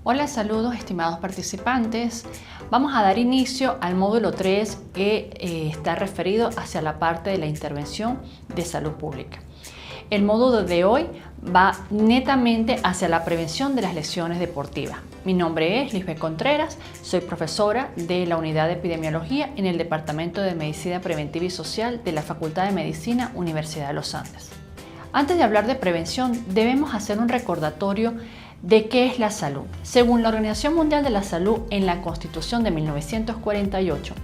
Hola, saludos estimados participantes. Vamos a dar inicio al módulo 3 que está referido hacia la parte de la intervención de salud pública. El módulo de hoy va netamente hacia la prevención de las lesiones deportivas. Mi nombre es Lisbeth Contreras, soy profesora de la Unidad de Epidemiología en el Departamento de Medicina Preventiva y Social de la Facultad de Medicina, Universidad de los Andes. Antes de hablar de prevención, debemos hacer un recordatorio de qué es la salud. Según la Organización Mundial de la Salud, en la Constitución de 1948,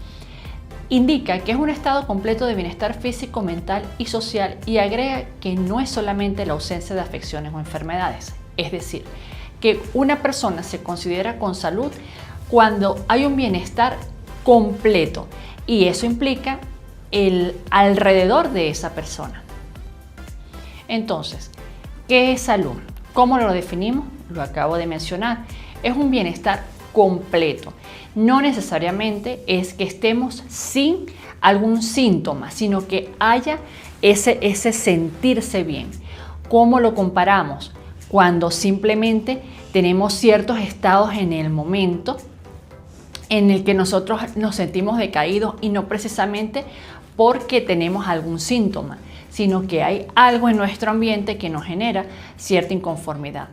indica que es un estado completo de bienestar físico, mental y social, y agrega que no es solamente la ausencia de afecciones o enfermedades. Es decir, que una persona se considera con salud cuando hay un bienestar completo, y eso implica el alrededor de esa persona. Entonces, ¿qué es salud? ¿Cómo lo definimos? Lo acabo de mencionar. Es un bienestar completo. No necesariamente es que estemos sin algún síntoma, sino que haya ese sentirse bien. ¿Cómo lo comparamos? Cuando simplemente tenemos ciertos estados en el momento en el que nosotros nos sentimos decaídos, y no precisamente porque tenemos algún síntoma, sino que hay algo en nuestro ambiente que nos genera cierta inconformidad.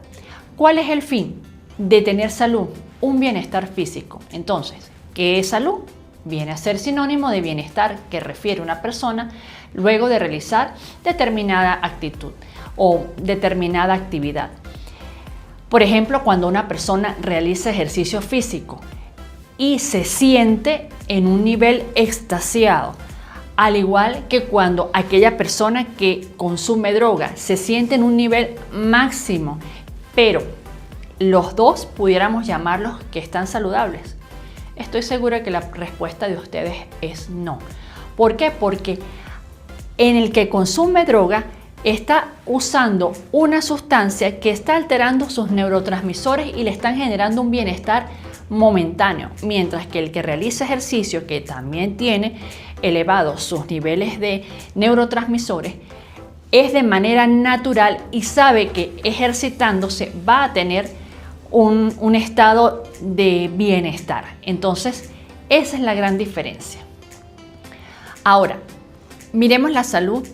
¿Cuál es el fin de tener salud? Un bienestar físico. Entonces, ¿qué es salud? Viene a ser sinónimo de bienestar que refiere una persona luego de realizar determinada actitud o determinada actividad. Por ejemplo, cuando una persona realiza ejercicio físico y se siente en un nivel extasiado, al igual que cuando aquella persona que consume droga se siente en un nivel máximo, pero los dos pudiéramos llamarlos que están saludables. Estoy segura que la respuesta de ustedes es no. ¿Por qué? Porque en el que consume droga está usando una sustancia que está alterando sus neurotransmisores y le están generando un bienestar momentáneo, mientras que el que realiza ejercicio, que también tiene elevados sus niveles de neurotransmisores, es de manera natural y sabe que ejercitándose va a tener un estado de bienestar. Entonces, esa es la gran diferencia. Ahora, miremos la salud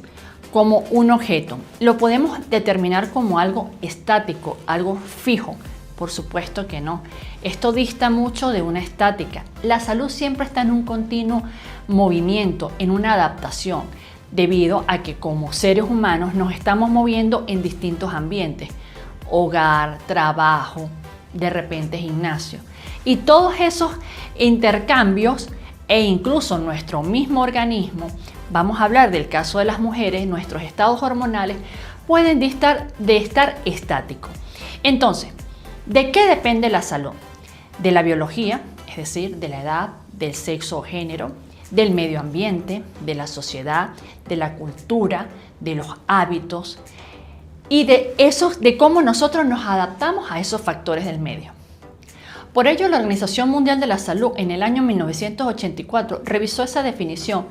como un objeto. ¿Lo podemos determinar como algo estático, algo fijo? Por supuesto que no. Esto dista mucho de una estática. La salud siempre está en un continuo movimiento, en una adaptación, debido a que como seres humanos nos estamos moviendo en distintos ambientes: hogar, trabajo, de repente gimnasio. Y todos esos intercambios e incluso nuestro mismo organismo, vamos a hablar del caso de las mujeres, nuestros estados hormonales pueden distar de estar estáticos. Entonces, ¿de qué depende la salud? De la biología, es decir, de la edad, del sexo o género, del medio ambiente, de la sociedad, de la cultura, de los hábitos y de cómo nosotros nos adaptamos a esos factores del medio. Por ello, la Organización Mundial de la Salud en el año 1984 revisó esa definición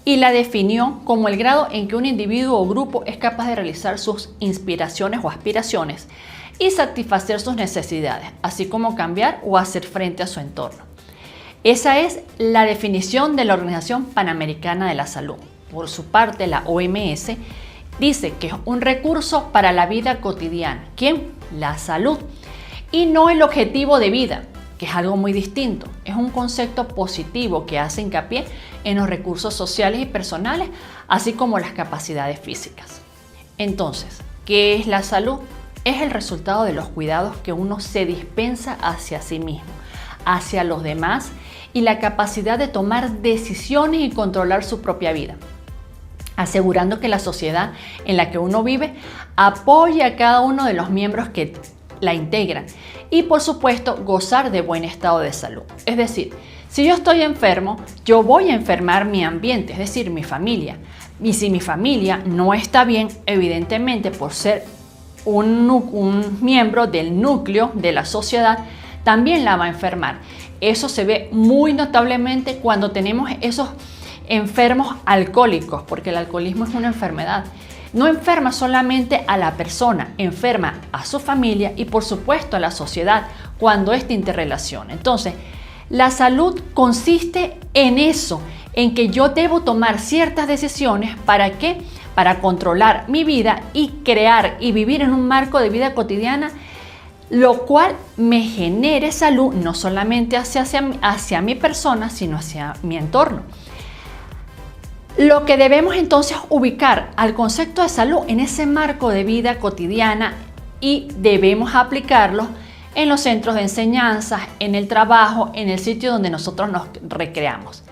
y la definió como el grado en que un individuo o grupo es capaz de realizar sus inspiraciones o aspiraciones y satisfacer sus necesidades, así como cambiar o hacer frente a su entorno. Esa es la definición de la Organización Panamericana de la Salud. Por su parte, la OMS dice que es un recurso para la vida cotidiana. ¿Quién? La salud. Y no el objetivo de vida, que es algo muy distinto. Es un concepto positivo que hace hincapié en los recursos sociales y personales, así como las capacidades físicas. Entonces, ¿qué es la salud? Es el resultado de los cuidados que uno se dispensa hacia sí mismo, hacia los demás, y la capacidad de tomar decisiones y controlar su propia vida, asegurando que la sociedad en la que uno vive apoye a cada uno de los miembros que la integran y, por supuesto, gozar de buen estado de salud. Es decir, si yo estoy enfermo, yo voy a enfermar mi ambiente, es decir, mi familia. Y si mi familia no está bien, evidentemente, por ser un miembro del núcleo de la sociedad, también la va a enfermar. Eso se ve muy notablemente cuando tenemos esos enfermos alcohólicos, porque el alcoholismo es una enfermedad. no enferma solamente a la persona, enferma a su familia y por supuesto a la sociedad cuando ésta interrelaciona. Entonces, la salud consiste en eso, en que yo debo tomar ciertas decisiones. ¿Para qué? Para controlar mi vida y crear y vivir en un marco de vida cotidiana, lo cual me genere salud no solamente hacia mi persona, sino hacia mi entorno. Lo que debemos entonces ubicar al concepto de salud en ese marco de vida cotidiana y debemos aplicarlo en los centros de enseñanza, en el trabajo, en el sitio donde nosotros nos recreamos.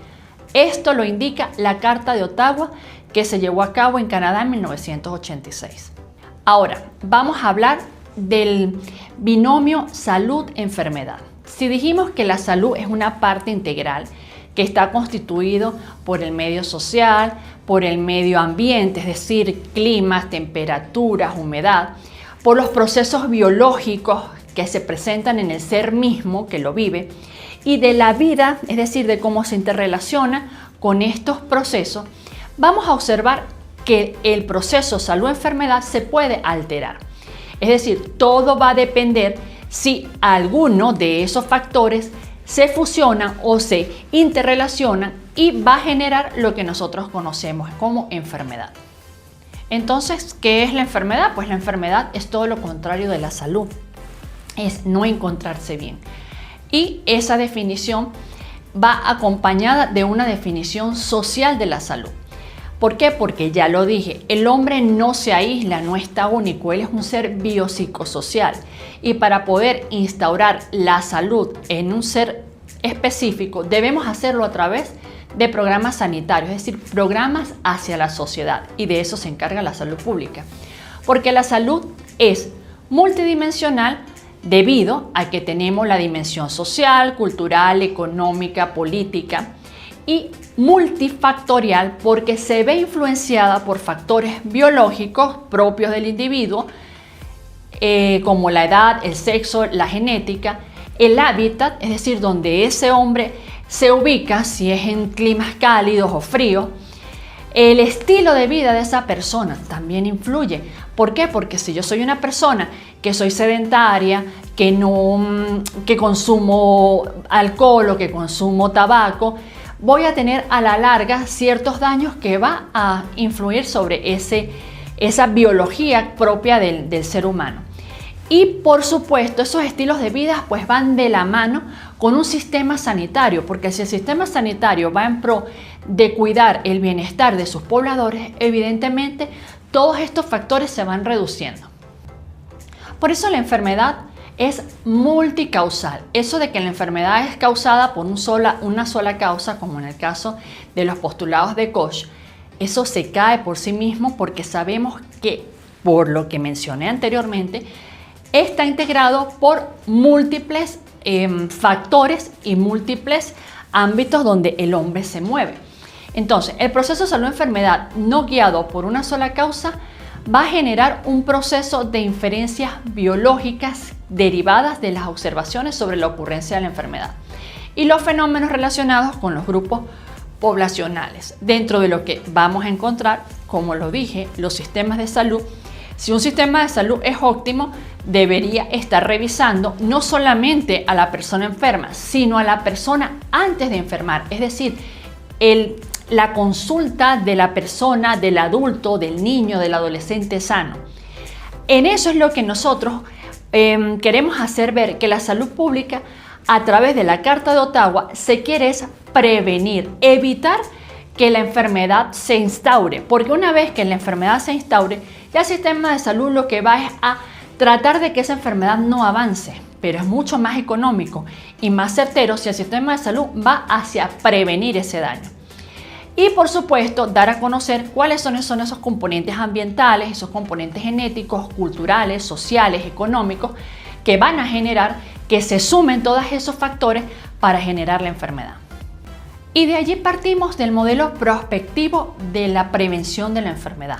Esto lo indica la Carta de Ottawa que se llevó a cabo en Canadá en 1986. Ahora, vamos a hablar del binomio salud-enfermedad. Si dijimos que la salud es una parte integral que está constituido por el medio social, por el medio ambiente, es decir, climas, temperaturas, humedad, por los procesos biológicos que se presentan en el ser mismo que lo vive, y de la vida, es decir, de cómo se interrelaciona con estos procesos, vamos a observar que el proceso salud-enfermedad se puede alterar. Es decir, todo va a depender si alguno de esos factores se fusionan o se interrelacionan y va a generar lo que nosotros conocemos como enfermedad. Entonces, ¿qué es la enfermedad? Pues la enfermedad es todo lo contrario de la salud, es no encontrarse bien. Y esa definición va acompañada de una definición social de la salud. ¿Por qué? Porque ya lo dije, el hombre no se aísla, no está único, él es un ser biopsicosocial. Y para poder instaurar la salud en un ser específico, debemos hacerlo a través de programas sanitarios, es decir, programas hacia la sociedad. Y de eso se encarga la salud pública. Porque la salud es multidimensional debido a que tenemos la dimensión social, cultural, económica, política y multifactorial porque se ve influenciada por factores biológicos propios del individuo, como la edad, el sexo, la genética, el hábitat, es decir, donde ese hombre se ubica, si es en climas cálidos o fríos, el estilo de vida de esa persona también influye. ¿Por qué? Porque si yo soy una persona que soy sedentaria, que consumo alcohol o que consumo tabaco, voy a tener a la larga ciertos daños que va a influir sobre esa biología propia del ser humano. Y por supuesto, esos estilos de vida pues van de la mano con un sistema sanitario, porque si el sistema sanitario va en pro de cuidar el bienestar de sus pobladores, evidentemente todos estos factores se van reduciendo. Por eso la enfermedad es multicausal. Eso de que la enfermedad es causada por una sola causa, como en el caso de los postulados de Koch, eso se cae por sí mismo porque sabemos que, por lo que mencioné anteriormente, está integrado por múltiples factores y múltiples ámbitos donde el hombre se mueve. Entonces, el proceso de salud-enfermedad no guiado por una sola causa va a generar un proceso de inferencias biológicas derivadas de las observaciones sobre la ocurrencia de la enfermedad y los fenómenos relacionados con los grupos poblacionales. Dentro de lo que vamos a encontrar, como lo dije, los sistemas de salud. Si un sistema de salud es óptimo, debería estar revisando no solamente a la persona enferma, sino a la persona antes de enfermar, es decir, la consulta de la persona, del adulto, del niño, del adolescente sano. En eso es lo que nosotros queremos hacer ver que la salud pública, a través de la Carta de Ottawa, se quiere es prevenir, evitar que la enfermedad se instaure, porque una vez que la enfermedad se instaure, ya el sistema de salud lo que va es a tratar de que esa enfermedad no avance, pero es mucho más económico y más certero si el sistema de salud va hacia prevenir ese daño. Y por supuesto, dar a conocer cuáles son esos componentes ambientales, esos componentes genéticos, culturales, sociales, económicos, que van a generar que se sumen todos esos factores para generar la enfermedad. Y de allí partimos del modelo prospectivo de la prevención de la enfermedad.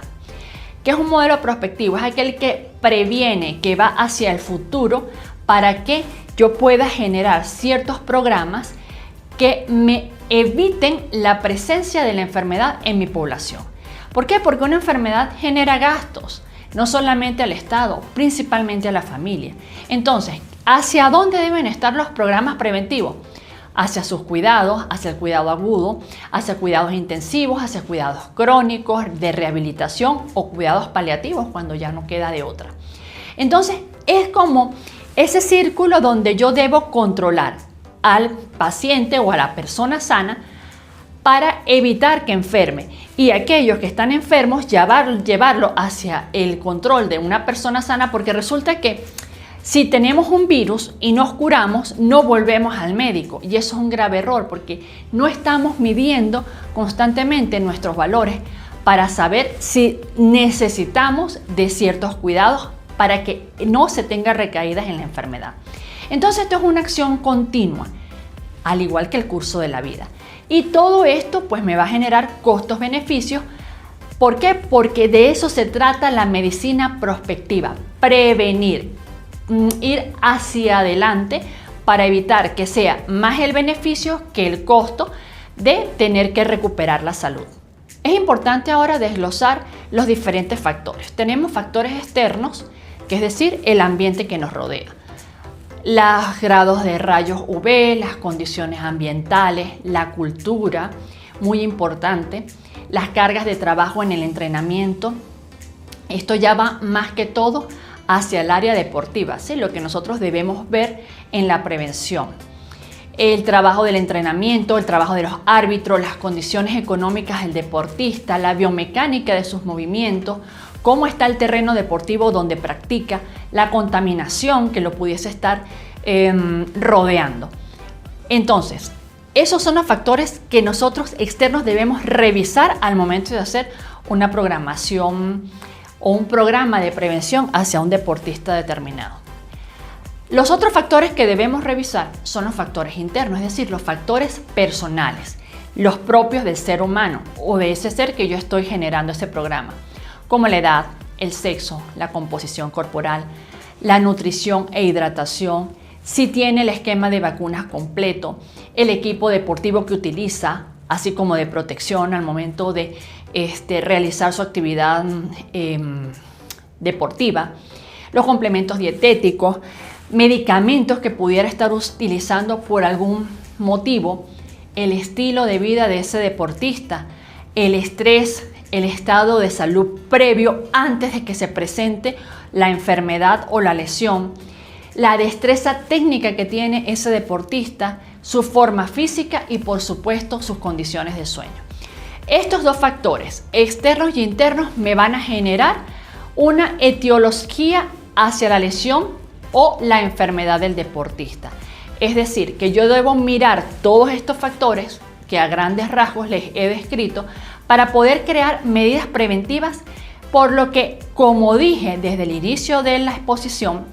¿Qué es un modelo prospectivo? Es aquel que previene, que va hacia el futuro para que yo pueda generar ciertos programas que me eviten la presencia de la enfermedad en mi población. ¿Por qué? Porque una enfermedad genera gastos, no solamente al Estado, principalmente a la familia. Entonces, ¿hacia dónde deben estar los programas preventivos? Hacia sus cuidados, hacia el cuidado agudo, hacia cuidados intensivos, hacia cuidados crónicos, de rehabilitación o cuidados paliativos cuando ya no queda de otra. Entonces, es como ese círculo donde yo debo controlar al paciente o a la persona sana para evitar que enferme, y aquellos que están enfermos llevarlo hacia el control de una persona sana, porque resulta que si tenemos un virus y nos curamos, no volvemos al médico, y eso es un grave error porque no estamos midiendo constantemente nuestros valores para saber si necesitamos de ciertos cuidados para que no se tenga recaídas en la enfermedad. Entonces esto es una acción continua, al igual que el curso de la vida. Y todo esto pues me va a generar costos-beneficios. ¿Por qué? Porque de eso se trata la medicina prospectiva, prevenir, ir hacia adelante para evitar que sea más el beneficio que el costo de tener que recuperar la salud. Es importante ahora desglosar los diferentes factores. Tenemos factores externos, que es decir, el ambiente que nos rodea. Los grados de rayos UV, las condiciones ambientales, la cultura, muy importante, las cargas de trabajo en el entrenamiento. Esto ya va más que todo hacia el área deportiva, ¿sí? Lo que nosotros debemos ver en la prevención. El trabajo del entrenamiento, el trabajo de los árbitros, las condiciones económicas del deportista, la biomecánica de sus movimientos, cómo está el terreno deportivo donde practica, la contaminación que lo pudiese estar rodeando. Entonces, esos son los factores que nosotros externos debemos revisar al momento de hacer una programación o un programa de prevención hacia un deportista determinado. Los otros factores que debemos revisar son los factores internos, es decir, los factores personales, los propios del ser humano o de ese ser que yo estoy generando ese programa, como la edad, el sexo, la composición corporal, la nutrición e hidratación, si tiene el esquema de vacunas completo, el equipo deportivo que utiliza, así como de protección al momento de realizar su actividad deportiva, los complementos dietéticos, medicamentos que pudiera estar utilizando por algún motivo, el estilo de vida de ese deportista, el estrés, el estado de salud previo antes de que se presente la enfermedad o la lesión, la destreza técnica que tiene ese deportista, su forma física y por supuesto sus condiciones de sueño. Estos dos factores, externos y internos, me van a generar una etiología hacia la lesión o la enfermedad del deportista. Es decir, que yo debo mirar todos estos factores que a grandes rasgos les he descrito para poder crear medidas preventivas, por lo que, como dije desde el inicio de la exposición,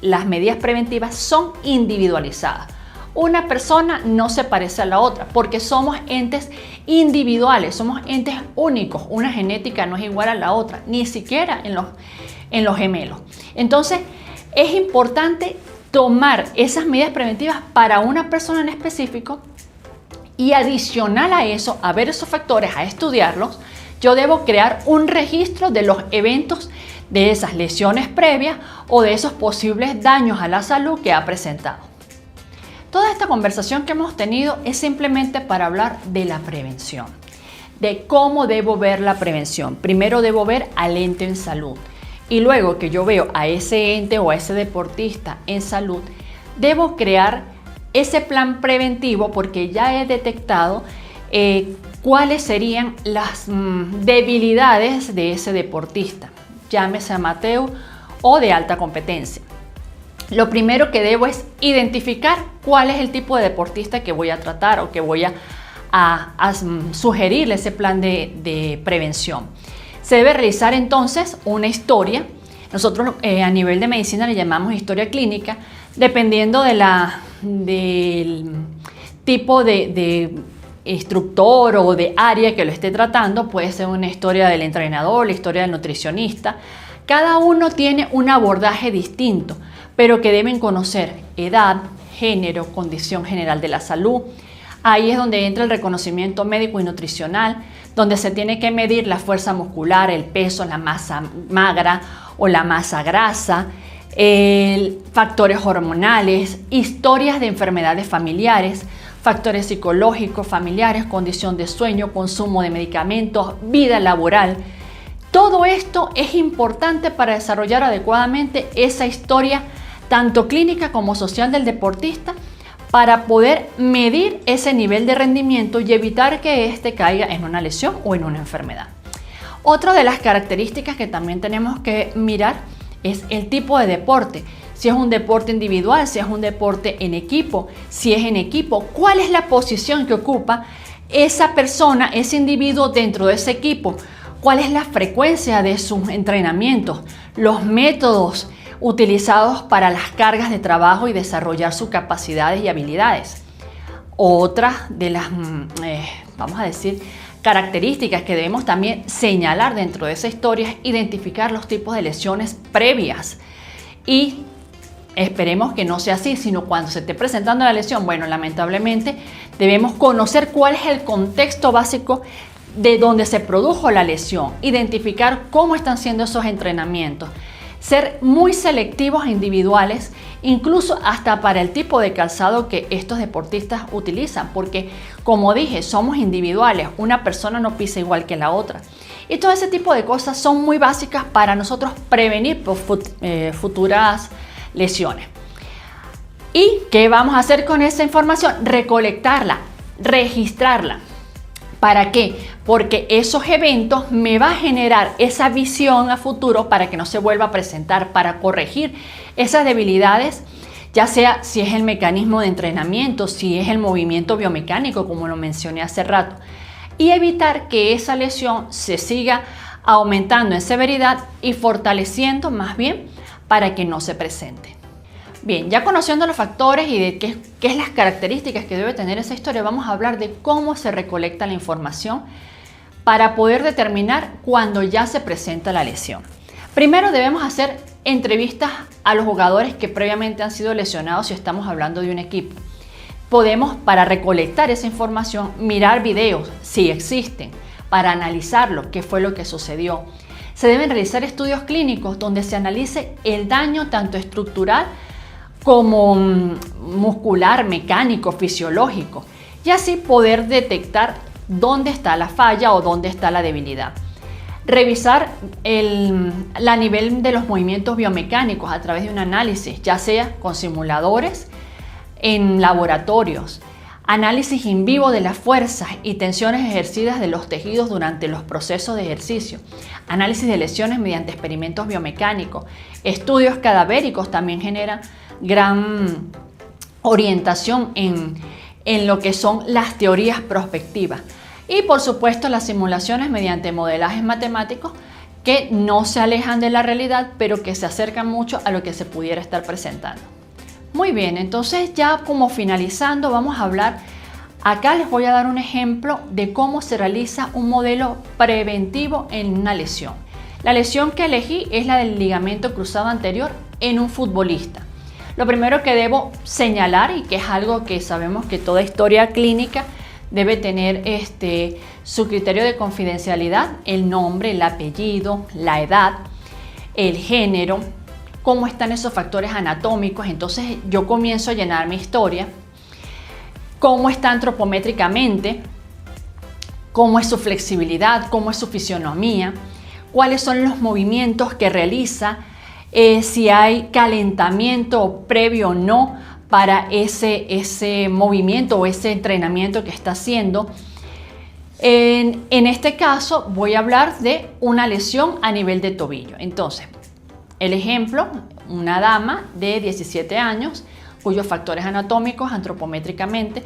las medidas preventivas son individualizadas. Una persona no se parece a la otra porque somos entes individuales, somos entes únicos. Una genética no es igual a la otra, ni siquiera en los gemelos. Entonces, es importante tomar esas medidas preventivas para una persona en específico y adicional a eso, a ver esos factores, a estudiarlos, yo debo crear un registro de los eventos de esas lesiones previas o de esos posibles daños a la salud que ha presentado. Toda esta conversación que hemos tenido es simplemente para hablar de la prevención, de cómo debo ver la prevención. Primero debo ver al ente en salud. Y luego que yo veo a ese ente o a ese deportista en salud, debo crear ese plan preventivo porque ya he detectado cuáles serían las debilidades de ese deportista, llámese amateur o de alta competencia. Lo primero que debo es identificar cuál es el tipo de deportista que voy a tratar o que voy a sugerirle ese plan de prevención. Se debe realizar entonces una historia. Nosotros a nivel de medicina le llamamos historia clínica, dependiendo del tipo de instructor o de área que lo esté tratando. Puede ser una historia del entrenador, la historia del nutricionista. Cada uno tiene un abordaje distinto, pero que deben conocer edad, género, condición general de la salud, Ahí es donde entra el reconocimiento médico y nutricional, donde se tiene que medir la fuerza muscular, el peso, la masa magra o la masa grasa, factores hormonales, historias de enfermedades familiares, factores psicológicos, familiares, condición de sueño, consumo de medicamentos, vida laboral. Todo esto es importante para desarrollar adecuadamente esa historia, tanto clínica como social del deportista, para poder medir ese nivel de rendimiento y evitar que éste caiga en una lesión o en una enfermedad. Otra de las características que también tenemos que mirar es el tipo de deporte. Si es un deporte individual, si es un deporte en equipo, si es en equipo, ¿cuál es la posición que ocupa esa persona, ese individuo dentro de ese equipo? ¿Cuál es la frecuencia de sus entrenamientos? Los métodos utilizados para las cargas de trabajo y desarrollar sus capacidades y habilidades. Otra de las, vamos a decir, características que debemos también señalar dentro de esa historia es identificar los tipos de lesiones previas. Y esperemos que no sea así, sino cuando se esté presentando la lesión, bueno, lamentablemente debemos conocer cuál es el contexto básico de donde se produjo la lesión, identificar cómo están siendo esos entrenamientos, ser muy selectivos e individuales, incluso hasta para el tipo de calzado que estos deportistas utilizan, porque como dije, somos individuales, una persona no pisa igual que la otra. Y todo ese tipo de cosas son muy básicas para nosotros prevenir futuras lesiones. ¿Y qué vamos a hacer con esa información? Recolectarla, registrarla. ¿Para qué? Porque esos eventos me va a generar esa visión a futuro para que no se vuelva a presentar, para corregir esas debilidades, ya sea si es el mecanismo de entrenamiento, si es el movimiento biomecánico, como lo mencioné hace rato, y evitar que esa lesión se siga aumentando en severidad y fortaleciendo más bien para que no se presente. Bien, ya conociendo los factores y de qué es las características que debe tener esa historia, vamos a hablar de cómo se recolecta la información para poder determinar cuando ya se presenta la lesión. Primero debemos hacer entrevistas a los jugadores que previamente han sido lesionados si estamos hablando de un equipo. Podemos, para recolectar esa información, mirar videos, si existen, para analizarlo, qué fue lo que sucedió. Se deben realizar estudios clínicos donde se analice el daño tanto estructural como muscular, mecánico, fisiológico, y así poder detectar dónde está la falla o dónde está la debilidad. Revisar la nivel de los movimientos biomecánicos a través de un análisis, ya sea con simuladores, en laboratorios, análisis in vivo de las fuerzas y tensiones ejercidas de los tejidos durante los procesos de ejercicio, análisis de lesiones mediante experimentos biomecánicos, estudios cadavéricos también generan gran orientación en lo que son las teorías prospectivas. Y por supuesto las simulaciones mediante modelajes matemáticos que no se alejan de la realidad, pero que se acercan mucho a lo que se pudiera estar presentando. Muy bien, entonces ya como finalizando vamos a hablar, acá les voy a dar un ejemplo de cómo se realiza un modelo preventivo en una lesión. La lesión que elegí es la del ligamento cruzado anterior en un futbolista. Lo primero que debo señalar, y que es algo que sabemos que toda historia clínica debe tener su criterio de confidencialidad, el nombre, el apellido, la edad, el género, cómo están esos factores anatómicos. Entonces yo comienzo a llenar mi historia, cómo está antropométricamente, cómo es su flexibilidad, cómo es su fisionomía, cuáles son los movimientos que realiza, si hay calentamiento previo o no para ese movimiento o ese entrenamiento que está haciendo. En este caso voy a hablar de una lesión a nivel de tobillo. Entonces, el ejemplo, una dama de 17 años cuyos factores anatómicos antropométricamente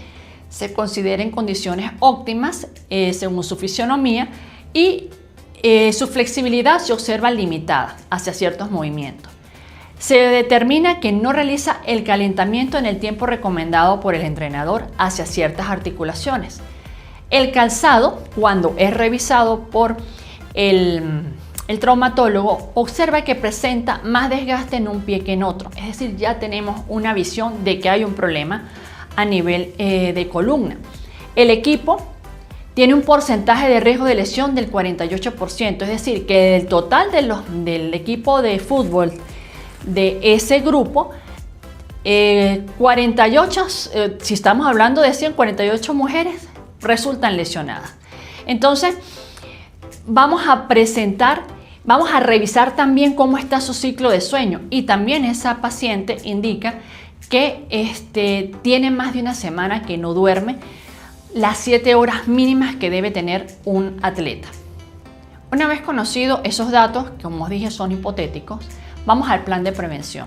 se consideren condiciones óptimas según su fisionomía y su flexibilidad se observa limitada hacia ciertos movimientos. Se determina que no realiza el calentamiento en el tiempo recomendado por el entrenador hacia ciertas articulaciones. El calzado, cuando es revisado por el traumatólogo, observa que presenta más desgaste en un pie que en otro. Es decir, ya tenemos una visión de que hay un problema a nivel de columna. El equipo tiene un porcentaje de riesgo de lesión del 48%, es decir, que del total del equipo de fútbol de ese grupo, 48, si estamos hablando de 100, 48 mujeres resultan lesionadas. Entonces, vamos a revisar también cómo está su ciclo de sueño, y también esa paciente indica que tiene más de una semana que no duerme las 7 horas mínimas que debe tener un atleta. Una vez conocidos esos datos, que como os dije son hipotéticos, vamos al plan de prevención.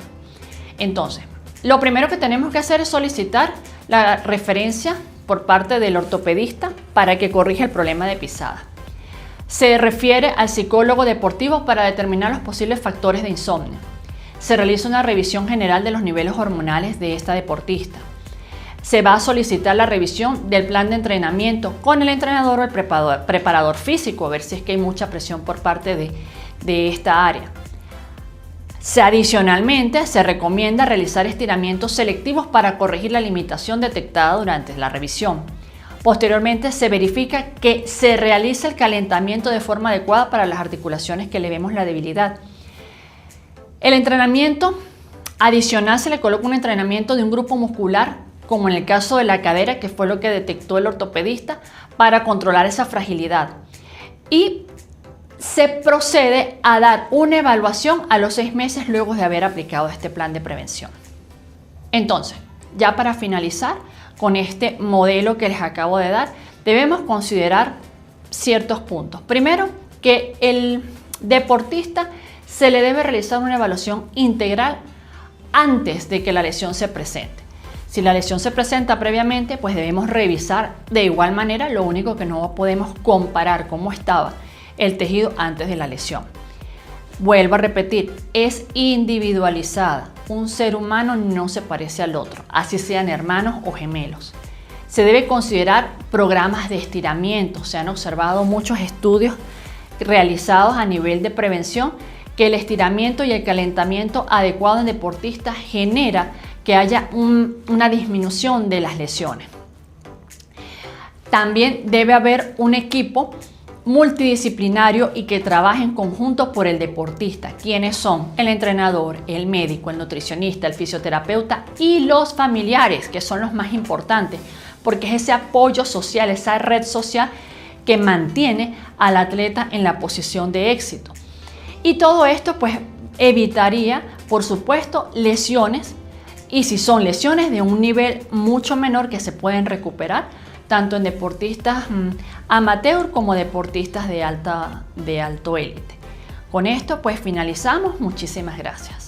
Entonces, lo primero que tenemos que hacer es solicitar la referencia por parte del ortopedista para que corrija el problema de pisada. Se refiere al psicólogo deportivo para determinar los posibles factores de insomnio. Se realiza una revisión general de los niveles hormonales de esta deportista. Se va a solicitar la revisión del plan de entrenamiento con el entrenador o el preparador físico, a ver si es que hay mucha presión por parte de esta área. Adicionalmente, se recomienda realizar estiramientos selectivos para corregir la limitación detectada durante la revisión. Posteriormente, se verifica que se realice el calentamiento de forma adecuada para las articulaciones que le vemos la debilidad. El entrenamiento adicional se le coloca un entrenamiento de un grupo muscular, como en el caso de la cadera, que fue lo que detectó el ortopedista, para controlar esa fragilidad. Y se procede a dar una evaluación a los 6 meses luego de haber aplicado este plan de prevención. Entonces, ya para finalizar con este modelo que les acabo de dar, debemos considerar ciertos puntos. Primero, que el deportista se le debe realizar una evaluación integral antes de que la lesión se presente. Si la lesión se presenta previamente, pues debemos revisar de igual manera. Lo único que no podemos comparar cómo estaba el tejido antes de la lesión. Vuelvo a repetir, es individualizada. Un ser humano no se parece al otro, así sean hermanos o gemelos. Se debe considerar programas de estiramiento. Se han observado muchos estudios realizados a nivel de prevención que el estiramiento y el calentamiento adecuado en deportistas genera que haya una disminución de las lesiones. También debe haber un equipo multidisciplinario y que trabaje en conjunto por el deportista, quienes son el entrenador, el médico, el nutricionista, el fisioterapeuta y los familiares, que son los más importantes, porque es ese apoyo social, esa red social que mantiene al atleta en la posición de éxito. Y todo esto pues evitaría, por supuesto, lesiones, y si son lesiones de un nivel mucho menor que se pueden recuperar, tanto en deportistas amateur como deportistas de alto élite. Con esto pues finalizamos. Muchísimas gracias.